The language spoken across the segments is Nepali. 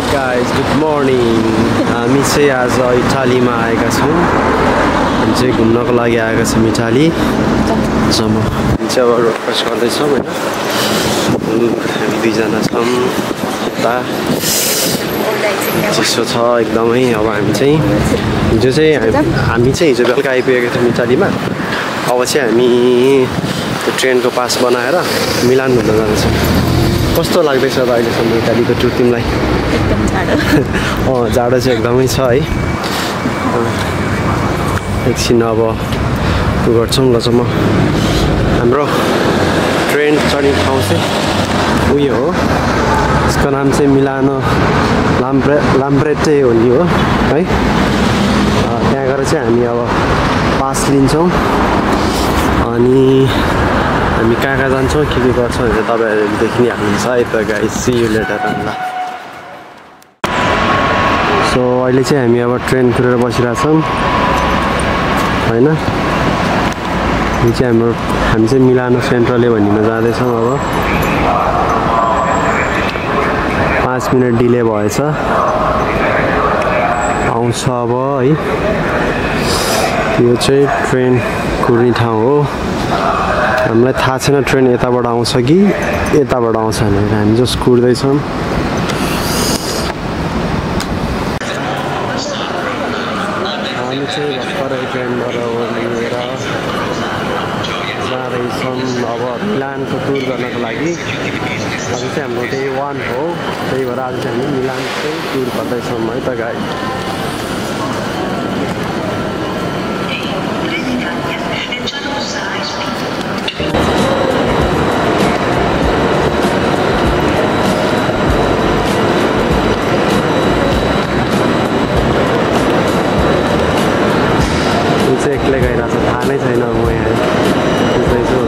Guys, good morning. हामी चाहिँ आज इटालीमा आएका छौँ। हामी चाहिँ घुम्नको लागि आएका छौँ इटाली। जब हामी चाहिँ अब रोड क्रस गर्दैछौँ होइन। हामी दुईजना छौँ। यता चिसो छ एकदमै। अब हामी चाहिँ हिजो चाहिँ हिजो बेलुका आइपुगेका थियौँ इटालीमा। अब चाहिँ हामी त्यो ट्रेनको पास बनाएर मिलान घुम्न जाँदैछौँ। कस्तो लाग्दैछ त अहिलेसम्म इटालीको टुर तिमीलाई? एकदम जाडो। जाडो चाहिँ एकदमै छ है। एकछिन अब उ गर्छौँ ल चाहिँ म हाम्रो ट्रेन चढ्ने ठाउँ चाहिँ उयो हो। यसको नाम चाहिँ मिलानो लाम्ब्रेटे भन्ने हो है। त्यहाँ गएर चाहिँ हामी अब पास लिन्छौँ अनि हामी कहाँ जान्छौँ के गर्छौँ भनेर तपाईँहरूले देखि नै हाल्नुहुन्छ है त गाइस। सी यु लेटर ल। सो अहिले चाहिँ हामी अब ट्रेन कुरेर बसिरहेछौँ होइन। यो चाहिँ हामी चाहिँ मिलानो सेन्ट्रले भन्नेमा जाँदैछौँ। अब 5 मिनट डिले भएछ आउँछ अब है। यो चाहिँ ट्रेन कुर्ने ठाउँ हो। हामीलाई थाहा छैन ट्रेन यताबाट आउँछ कि यताबाट आउँछ भनेर हामी जस्ट कुर्दैछौँ। हामी चाहिँ भर्खरै ट्रेनबाट लिएर जाँदैछौँ अब मिलानको टुर गर्नको लागि। आज चाहिँ हाम्रो डे 1 हो, त्यही भएर आज चाहिँ हामी मिलानको टुर गर्दैछौँ है त गाइस। एक्लै गइरहेको छ, थाहा नै छैन म यहाँ बुझ्दैछु।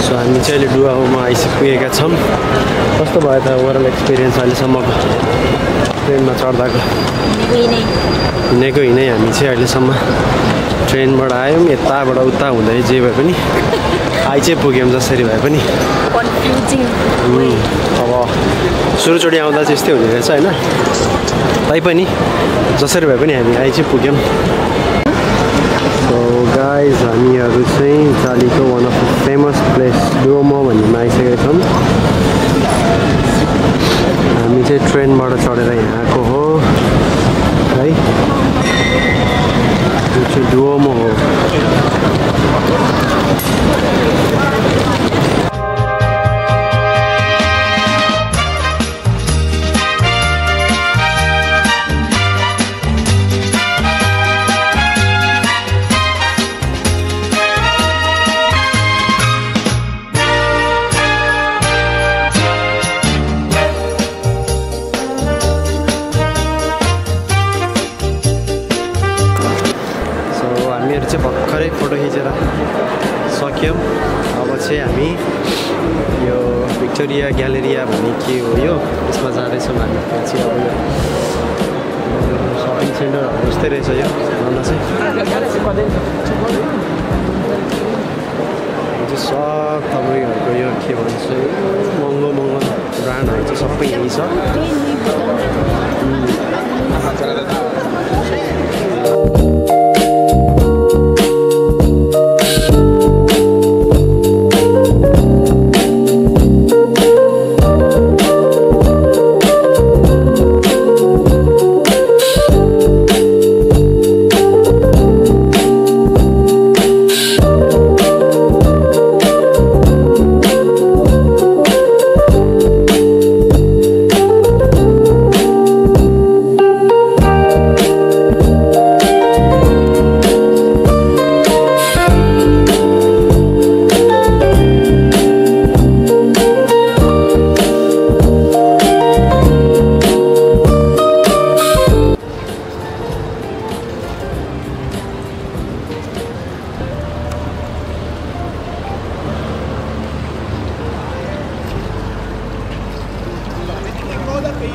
सो हामी चाहिँ अहिले डुवामा आइपुगेका छौँ। कस्तो भयो त ओभरअल एक्सपिरियन्स अहिलेसम्मको ट्रेनमा चढ्दाको? हिँडेको हिँडै हामी चाहिँ अहिलेसम्म ट्रेनबाट आयौँ। यताबाट उता हुँदै जे भए पनि आइ चाहिँ पुग्यौँ जसरी भए पनि। अब सुरुचोटि आउँदा चाहिँ यस्तै हुने रहेछ होइन। तैपनि जसरी भए पनि हामी आइ चाहिँ पुग्यौँ। सो गाइज हामीहरू चाहिँ इटालीको one of the famous place Duomo भन्नेमा आइसकेका छौँ। हामी चाहिँ ट्रेनबाट चढेर यहाँ आएको हो है। यो चाहिँ डुओमो हो। चाहिँ भर्खरै फोटो खिचेर सक्यौँ। अब चाहिँ हामी यो भिक्टोरिया ग्यालेरिया भन्ने के हो यो यसमा जाँदैछौँ हामी। चाहिँ अब यो सपिङ सेन्टरहरू जस्तै रहेछ यो भन्दा चाहिँ सब तपाईँहरूको यो के भन्छ महँगो ब्रान्डहरू चाहिँ सबै यहीँ छ।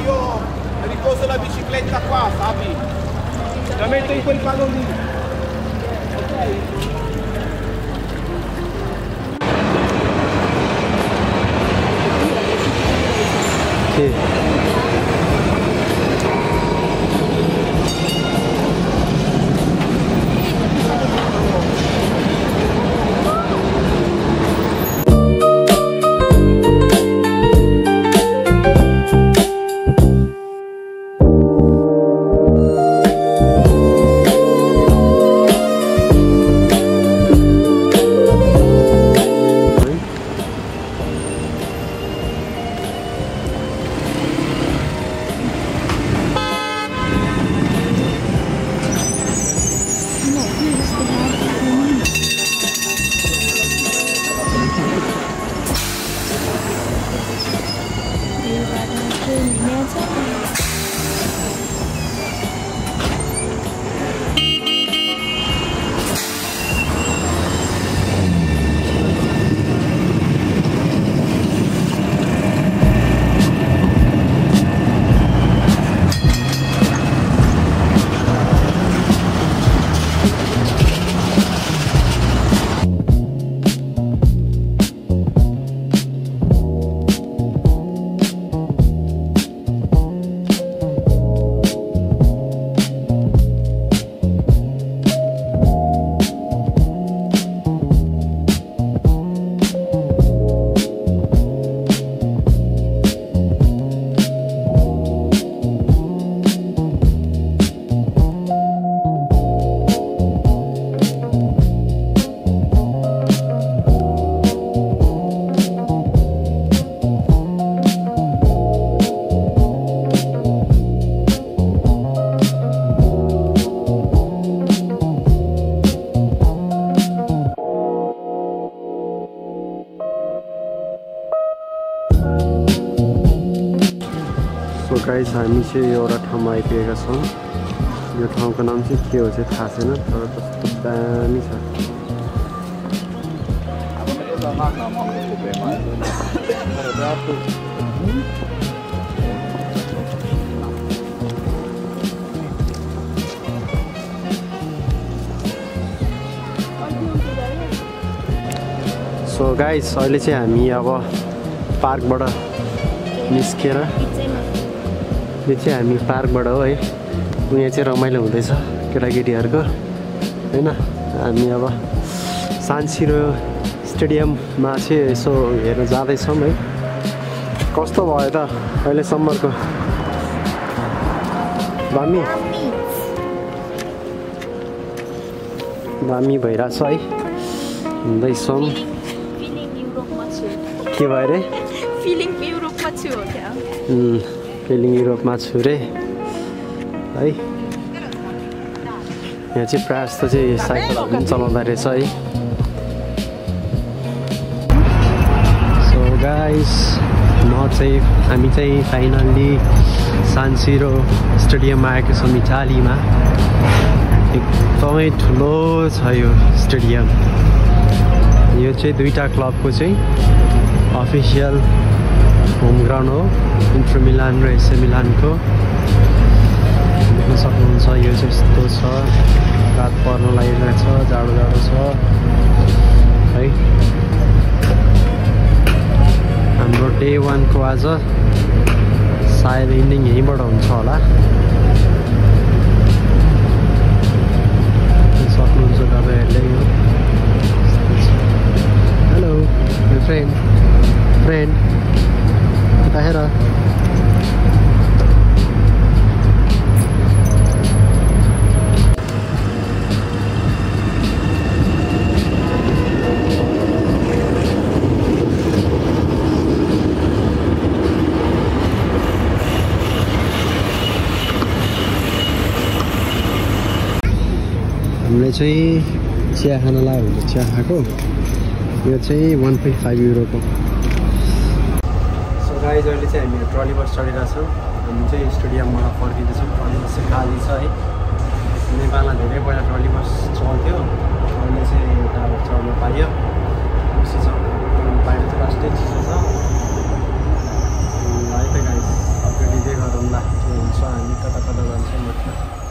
io riposo la bicicletta qua, Fabi. La metto in quel palo lì. Ok? Sì. Guys हामी चाहिँ एउटा ठाउँमा आइपुगेका छौँ। यो ठाउँको नाम चाहिँ के हो चाहिँ थाहा छैन, तर कस्तो दामी छ। सो गाइस अहिले चाहिँ हामी अब पार्कबाट निस्केर यो चाहिँ हामी पार्कबाट हो है। यहाँ चाहिँ रमाइलो हुँदैछ केटाकेटीहरूको हैन। हामी अब सान सिरो स्टेडियममा चाहिँ यसो हेर्न जाँदैछौँ है। कस्तो भयो त अहिलेसम्मको? दामी दामी भइरहेछ है। हिँड्दैछौँ। के भयो अरे? फिलिङ युरोपमा छु हो क्या? फिलिङ युरोपमा छु रे है। यहाँ चाहिँ प्रायः जस्तो चाहिँ साइकलहरू पनि चलाउँदो रहेछ है। सो गाइस हामी चाहिँ फाइनल्ली सान सिरो स्टेडियममा आएको छौँ इटालीमा। एकदमै ठुलो छ यो स्टेडियम। यो चाहिँ दुईवटा क्लबको चाहिँ अफिसियल होम ग्राउन्ड हो, इन्टर मिलान र एसी मिलानको। देख्न सक्नुहुन्छ यो चाहिँ यस्तो छ। रात पर्न लागिरहेको छ, जाडो जाडो छ है। हाम्रो डे 1 को आज सायद इन्डिङ यहीँबाट हुन्छ होला। सक्नुहुन्छ तपाईँहरूले यो। हेलो फ्रेन्ड यता हेर। हामीले चाहिँ चिया खान लाग्यो भने चिया खाएको। यो चाहिँ 1.5 युरोको। सो गाइज अहिले चाहिँ हामी ट्रली बस चढिरहेको छौँ। हामी चाहिँ स्टेडियमबाट फर्किँदैछौँ। ट्रली बस चाहिँ खाली छ है। नेपालमा धेरै पहिला ट्रली बस चल्थ्यो, अहिले चाहिँ यता चढ्न पाइयो। खुसी छ, पाइयो चाहिँ लास्टै चिसो छ है त गाइज। अपडेट दिँदै गर। जाउँला के हुन्छ हामी कता कता जान्छौँ मतलब